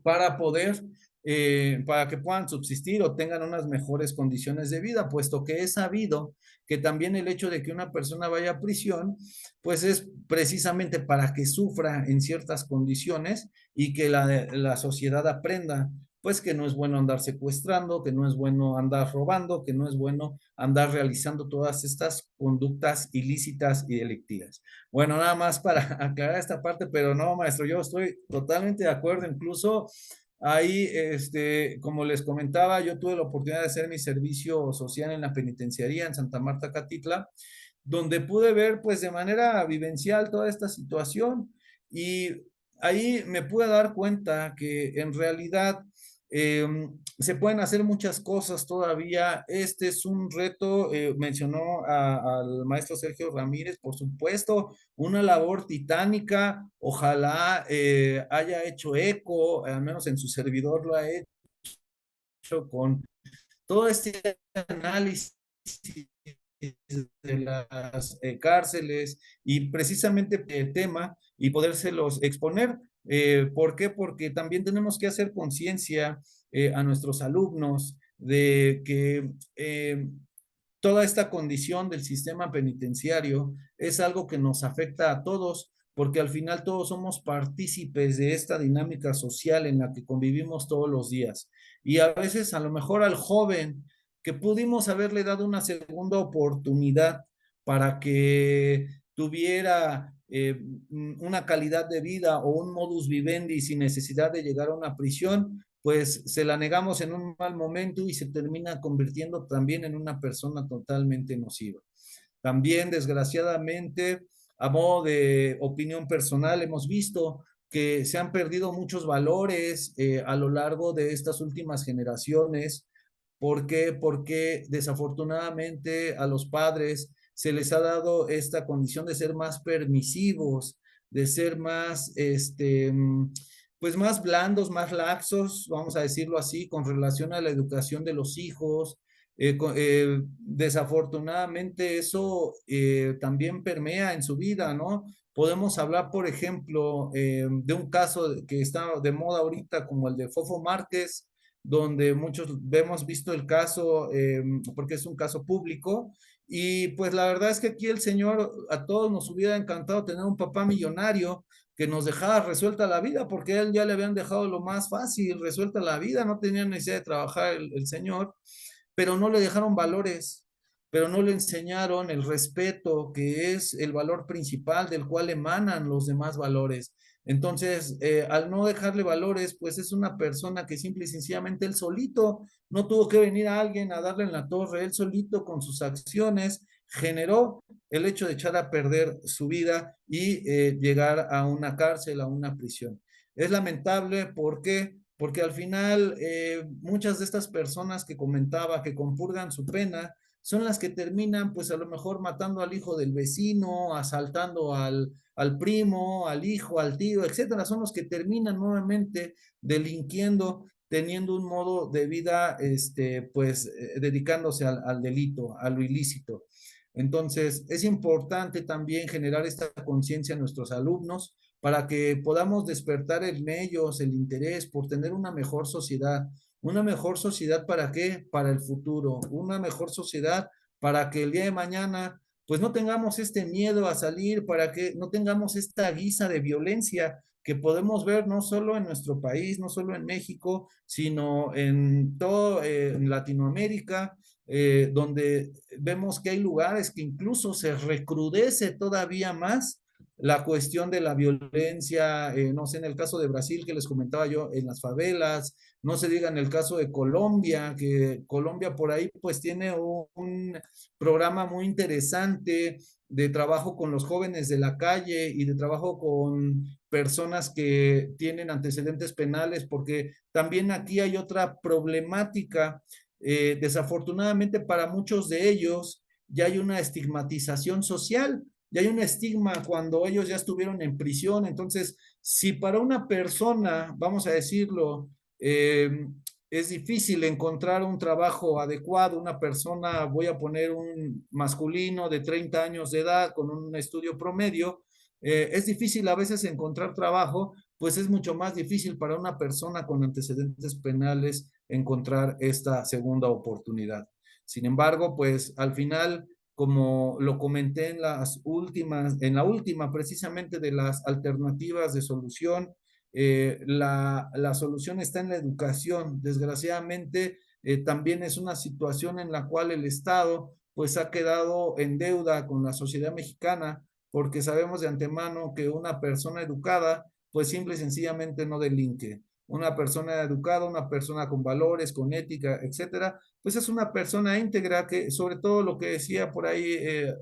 para poder, para que puedan subsistir o tengan unas mejores condiciones de vida, puesto que es sabido que también el hecho de que una persona vaya a prisión, pues es precisamente para que sufra en ciertas condiciones y que la sociedad aprenda pues que no es bueno andar secuestrando, que no es bueno andar robando, que no es bueno andar realizando todas estas conductas ilícitas y delictivas. Bueno, nada más para aclarar esta parte, pero no, maestro, yo estoy totalmente de acuerdo, incluso ahí, como les comentaba, yo tuve la oportunidad de hacer mi servicio social en la penitenciaría en Santa Marta, Catitla, donde pude ver pues de manera vivencial toda esta situación y ahí me pude dar cuenta que en realidad eh, se pueden hacer muchas cosas todavía. Este es un reto, mencionó al maestro Sergio Ramírez, por supuesto, una labor titánica. Ojalá haya hecho eco, al menos en su servidor lo ha hecho con todo este análisis de las cárceles y precisamente el tema y podérselos exponer. ¿Por qué? Porque también tenemos que hacer conciencia a nuestros alumnos de que toda esta condición del sistema penitenciario es algo que nos afecta a todos, porque al final todos somos partícipes de esta dinámica social en la que convivimos todos los días. Y a veces a lo mejor al joven que pudimos haberle dado una segunda oportunidad para que tuviera una calidad de vida o un modus vivendi sin necesidad de llegar a una prisión, pues se la negamos en un mal momento y se termina convirtiendo también en una persona totalmente nociva. También, desgraciadamente, a modo de opinión personal, hemos visto que se han perdido muchos valores a lo largo de estas últimas generaciones. ¿Por qué? Porque desafortunadamente a los padres se les ha dado esta condición de ser más permisivos, de ser más, pues más blandos, más laxos, vamos a decirlo así, con relación a la educación de los hijos. Desafortunadamente eso también permea en su vida, ¿no? Podemos hablar, por ejemplo, de un caso que está de moda ahorita, como el de Fofo Márquez, donde muchos hemos visto el caso, porque es un caso público, y pues la verdad es que aquí el señor, a todos nos hubiera encantado tener un papá millonario que nos dejara resuelta la vida, porque a él ya le habían dejado lo más fácil, resuelta la vida, no tenía necesidad de trabajar el señor, pero no le dejaron valores, pero no le enseñaron el respeto, que es el valor principal del cual emanan los demás valores. Entonces, al no dejarle valores, pues es una persona que simple y sencillamente él solito, no tuvo que venir a alguien a darle en la torre, él solito con sus acciones generó el hecho de echar a perder su vida y llegar a una cárcel, a una prisión. Es lamentable porque al final muchas de estas personas que comentaba que compurgan su pena son las que terminan pues a lo mejor matando al hijo del vecino, asaltando al primo, al hijo, al tío, etcétera. Son los que terminan nuevamente delinquiendo, teniendo un modo de vida, pues dedicándose al delito, a lo ilícito. Entonces, es importante también generar esta conciencia en nuestros alumnos para que podamos despertar en ellos el interés por tener una mejor sociedad. ¿Una mejor sociedad para qué? Para el futuro. Una mejor sociedad para que el día de mañana pues no tengamos este miedo a salir, para que no tengamos esta guisa de violencia, que podemos ver no solo en nuestro país, no solo en México, sino en todo en Latinoamérica, donde vemos que hay lugares que incluso se recrudece todavía más la cuestión de la violencia, no sé, en el caso de Brasil que les comentaba yo, en las favelas, no se diga en el caso de Colombia, que Colombia por ahí pues tiene un programa muy interesante de trabajo con los jóvenes de la calle y de trabajo con personas que tienen antecedentes penales, porque también aquí hay otra problemática. Desafortunadamente para muchos de ellos ya hay una estigmatización social, ya hay un estigma cuando ellos ya estuvieron en prisión. Entonces, si para una persona, vamos a decirlo, es difícil encontrar un trabajo adecuado, una persona, voy a poner un masculino de 30 años de edad con un estudio promedio, es difícil a veces encontrar trabajo, pues es mucho más difícil para una persona con antecedentes penales encontrar esta segunda oportunidad. Sin embargo, pues al final, como lo comenté en en la última precisamente de las alternativas de solución, la solución está en la educación. Desgraciadamente, también es una situación en la cual el Estado pues ha quedado en deuda con la sociedad mexicana, porque sabemos de antemano que una persona educada pues simple y sencillamente no delinque. Una persona educada, una persona con valores, con ética, etcétera, pues es una persona íntegra que, sobre todo lo que decía por ahí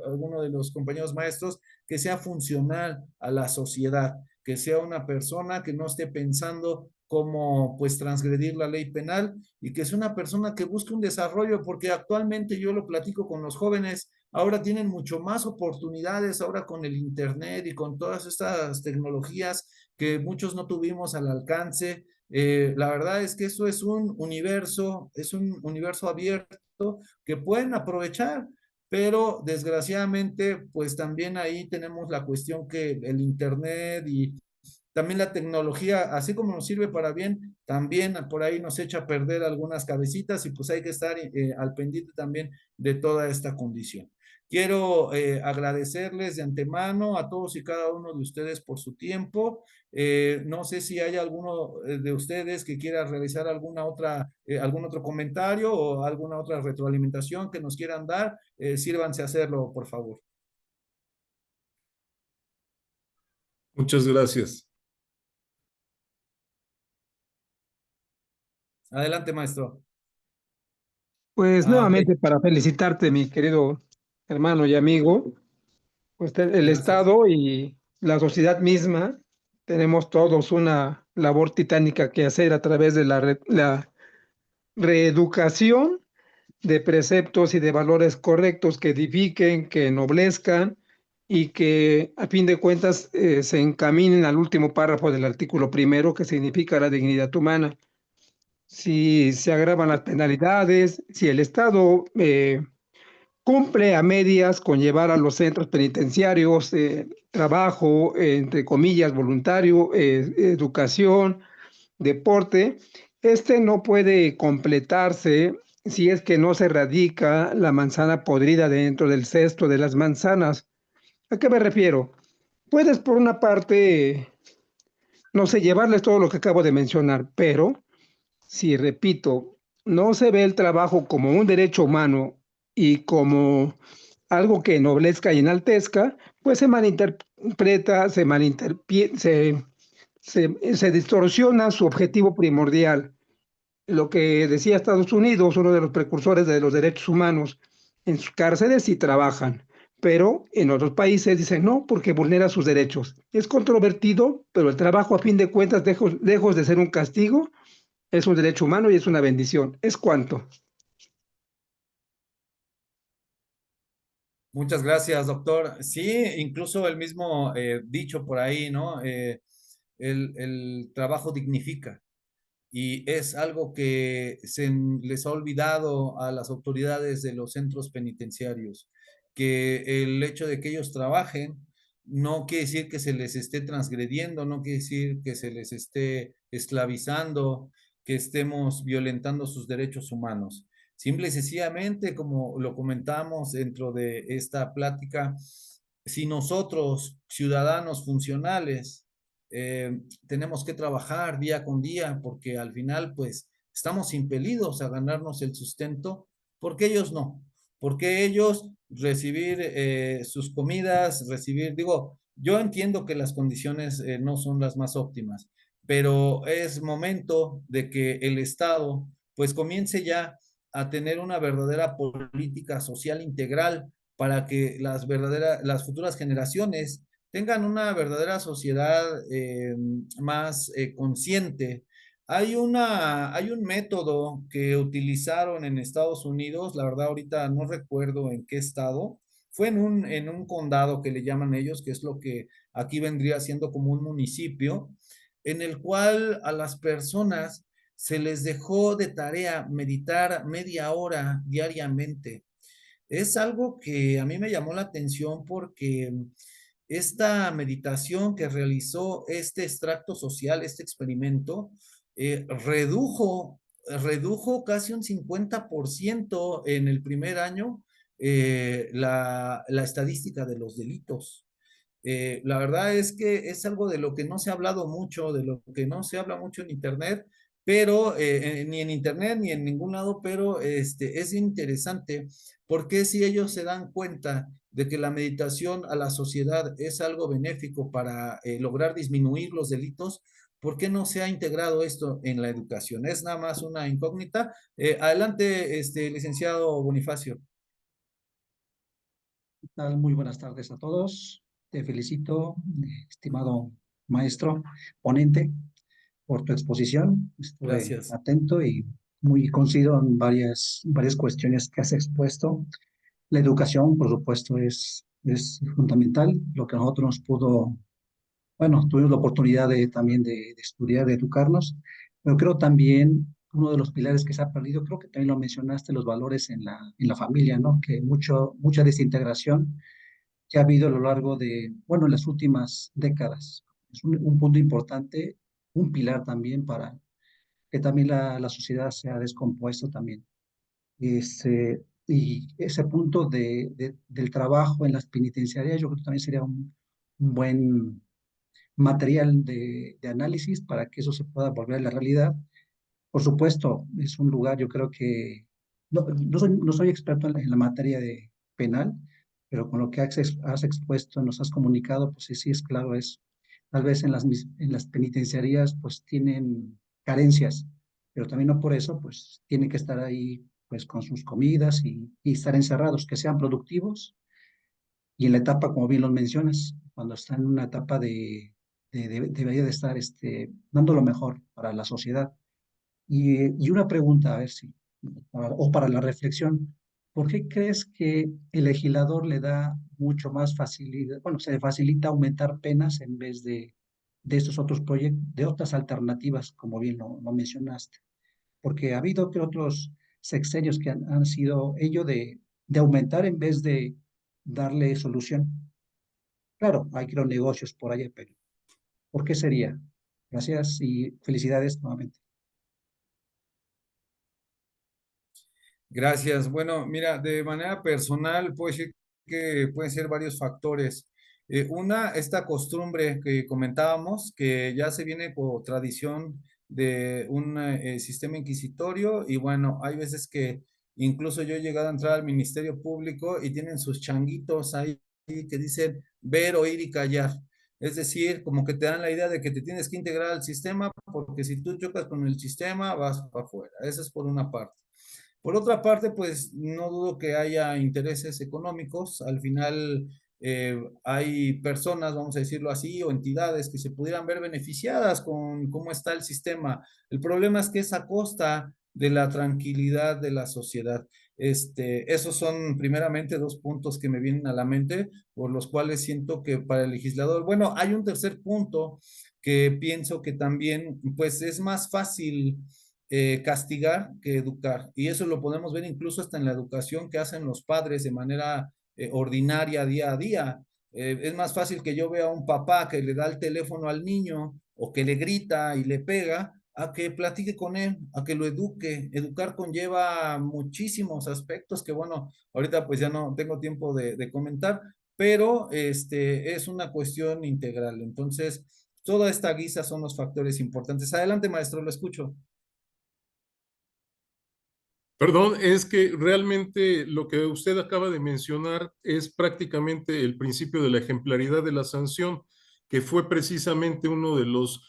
alguno de los compañeros maestros, que sea funcional a la sociedad, que sea una persona que no esté pensando cómo pues transgredir la ley penal y que sea una persona que busque un desarrollo, porque actualmente yo lo platico con los jóvenes, ahora tienen mucho más oportunidades, ahora con el internet y con todas estas tecnologías que muchos no tuvimos al alcance. La verdad es que eso es un universo abierto que pueden aprovechar, pero desgraciadamente, pues también ahí tenemos la cuestión que el Internet y también la tecnología, así como nos sirve para bien, también por ahí nos echa a perder algunas cabecitas y pues hay que estar al pendiente también de toda esta condición. Quiero agradecerles de antemano a todos y cada uno de ustedes por su tiempo. No sé si hay alguno de ustedes que quiera realizar algún otro comentario o alguna otra retroalimentación que nos quieran dar. Sírvanse a hacerlo, por favor. Muchas gracias. Adelante, maestro. Pues Ok, nuevamente para felicitarte, mi querido hermano y amigo, pues el gracias. Estado y la sociedad misma tenemos todos una labor titánica que hacer a través de la reeducación de preceptos y de valores correctos que edifiquen, que ennoblezcan y que a fin de cuentas se encaminen al último párrafo del artículo primero, que significa la dignidad humana. Si se agravan las penalidades, si el Estado cumple a medias con llevar a los centros penitenciarios trabajo, entre comillas, voluntario, educación, deporte, este no puede completarse si es que no se erradica la manzana podrida dentro del cesto de las manzanas. ¿A qué me refiero? Puedes, por una parte, no sé, llevarles todo lo que acabo de mencionar, pero si, repito, no se ve el trabajo como un derecho humano y como algo que ennoblezca y enaltezca, pues se malinterpreta, se distorsiona su objetivo primordial. Lo que decía Estados Unidos, uno de los precursores de los derechos humanos, en sus cárceles sí trabajan, pero en otros países dicen no, porque vulnera sus derechos. Es controvertido, pero el trabajo a fin de cuentas, lejos de ser un castigo, es un derecho humano y es una bendición. ¿Es cuanto? Muchas gracias, doctor. Sí, incluso el mismo dicho por ahí, ¿no? El trabajo dignifica y es algo que les ha olvidado a las autoridades de los centros penitenciarios, que el hecho de que ellos trabajen no quiere decir que se les esté transgrediendo, no quiere decir que se les esté esclavizando, que estemos violentando sus derechos humanos. Simple y sencillamente, como lo comentamos dentro de esta plática, si nosotros, ciudadanos funcionales, tenemos que trabajar día con día porque al final pues estamos impelidos a ganarnos el sustento, porque ellos no, porque ellos recibir sus comidas, digo, yo entiendo que las condiciones no son las más óptimas, pero es momento de que el Estado pues comience ya a tener una verdadera política social integral para que las futuras generaciones tengan una verdadera sociedad más consciente. Hay un método que utilizaron en Estados Unidos, la verdad ahorita no recuerdo en qué estado, fue en un condado que le llaman ellos, que es lo que aquí vendría siendo como un municipio, en el cual a las personas se les dejó de tarea meditar media hora diariamente. Es algo que a mí me llamó la atención porque esta meditación que realizó este extracto social, este experimento, redujo casi un 50% en el primer año la estadística de los delitos. La verdad es que es algo de lo que no se ha hablado mucho, de lo que no se habla mucho en Internet, pero ni en Internet ni en ningún lado, pero es interesante porque si ellos se dan cuenta de que la meditación a la sociedad es algo benéfico para lograr disminuir los delitos, ¿por qué no se ha integrado esto en la educación? Es nada más una incógnita. Adelante, licenciado Bonifacio. ¿Qué tal? Muy buenas tardes a todos. Te felicito, estimado maestro, ponente, por tu exposición. Estuve Gracias. atento y muy coincido en varias cuestiones que has expuesto. La educación, por supuesto, es fundamental. Lo que a nosotros nos pudo, bueno, tuvimos la oportunidad también de estudiar, de educarnos, pero creo también uno de los pilares que se ha perdido, creo que también lo mencionaste, los valores en la familia, ¿no? Que mucha desintegración que ha habido a lo largo de, bueno, en las últimas décadas. Es un punto importante, un pilar también para que también la sociedad se ha descompuesto también. Y ese punto del trabajo en las penitenciarias, yo creo que también sería un buen material de análisis para que eso se pueda volver a la realidad. Por supuesto, es un lugar, yo creo que no soy experto en la materia de penal, pero con lo que has expuesto, nos has comunicado, pues sí es claro eso. Tal vez en las penitenciarías pues tienen carencias, pero también no por eso pues tienen que estar ahí pues con sus comidas y estar encerrados, que sean productivos y en la etapa, como bien lo mencionas, cuando están en una etapa debería de estar dando lo mejor para la sociedad. Y una pregunta, a ver si, o para la reflexión, ¿por qué crees que el legislador le da mucho más facilidad, bueno, se le facilita aumentar penas en vez de estos otros proyectos, de otras alternativas, como bien lo mencionaste? Porque ha habido que otros sexenios que han sido ello de aumentar en vez de darle solución. Claro, hay que los negocios por allá, pero ¿por qué sería? Gracias y felicidades nuevamente. Gracias. Bueno, mira, de manera personal, puedo decir que pueden ser varios factores. Una, esta costumbre que comentábamos, que ya se viene por tradición de un sistema inquisitorio, y bueno, hay veces que incluso yo he llegado a entrar al Ministerio Público y tienen sus changuitos ahí que dicen ver, oír y callar. Es decir, como que te dan la idea de que te tienes que integrar al sistema, porque si tú chocas con el sistema, vas para afuera. Eso es por una parte. Por otra parte, pues no dudo que haya intereses económicos. Al final hay personas, vamos a decirlo así, o entidades que se pudieran ver beneficiadas con cómo está el sistema. El problema es que es a costa de la tranquilidad de la sociedad. Esos son primeramente dos puntos que me vienen a la mente, por los cuales siento que para el legislador, bueno, hay un tercer punto que pienso que también, pues es más fácil castigar que educar. Y eso lo podemos ver incluso hasta en la educación que hacen los padres de manera ordinaria día a día. Es más fácil que yo vea a un papá que le da el teléfono al niño o que le grita y le pega, a que platique con él, a que lo eduque. Educar conlleva muchísimos aspectos que, bueno, ahorita pues ya no tengo tiempo de comentar, pero es una cuestión integral. Entonces, Toda esta guisa son los factores importantes. Adelante, maestro, lo escucho. Perdón, es que realmente lo que usted acaba de mencionar es prácticamente el principio de la ejemplaridad de la sanción, que fue precisamente uno de los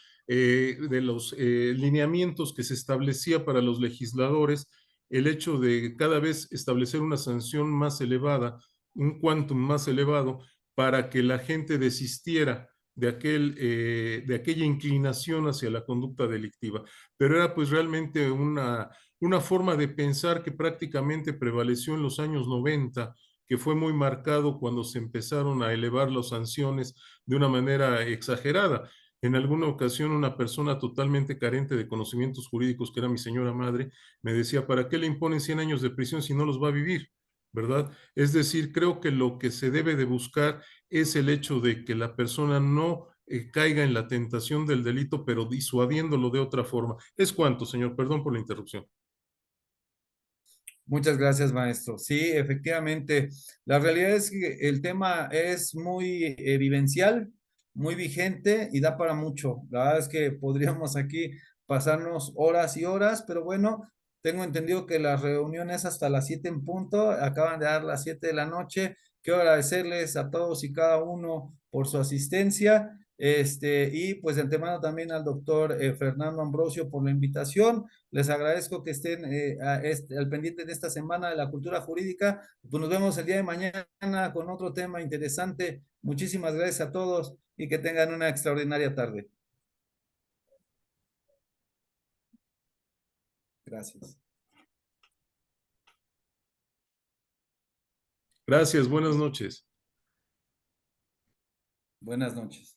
lineamientos que se establecía para los legisladores, el hecho de cada vez establecer una sanción más elevada, un quantum más elevado, para que la gente desistiera de aquella inclinación hacia la conducta delictiva. Pero era pues realmente una forma de pensar que prácticamente prevaleció en los años 90, que fue muy marcado cuando se empezaron a elevar las sanciones de una manera exagerada. En alguna ocasión una persona totalmente carente de conocimientos jurídicos, que era mi señora madre, me decía, ¿para qué le imponen 100 años de prisión si no los va a vivir? ¿Verdad? Es decir, creo que lo que se debe de buscar es el hecho de que la persona no caiga en la tentación del delito, pero disuadiéndolo de otra forma. ¿Es cuánto, señor? Perdón por la interrupción. Muchas gracias, maestro. Sí, efectivamente, la realidad es que el tema es muy vivencial, muy vigente y da para mucho. La verdad es que podríamos aquí pasarnos horas y horas, pero bueno, tengo entendido que la reunión es hasta las 7 en punto, acaban de dar las 7 de la noche. Quiero agradecerles a todos y cada uno por su asistencia. Y pues de antemano también al doctor Fernando Ambrosio por la invitación. Les agradezco que estén al pendiente de esta semana de la cultura jurídica. Pues nos vemos el día de mañana con otro tema interesante. Muchísimas gracias a todos y que tengan una extraordinaria tarde. Gracias. Gracias, buenas noches. Buenas noches.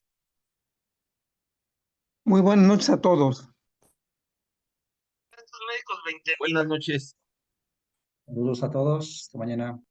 Muy buenas noches a todos. Buenas noches. Saludos a todos. Hasta mañana.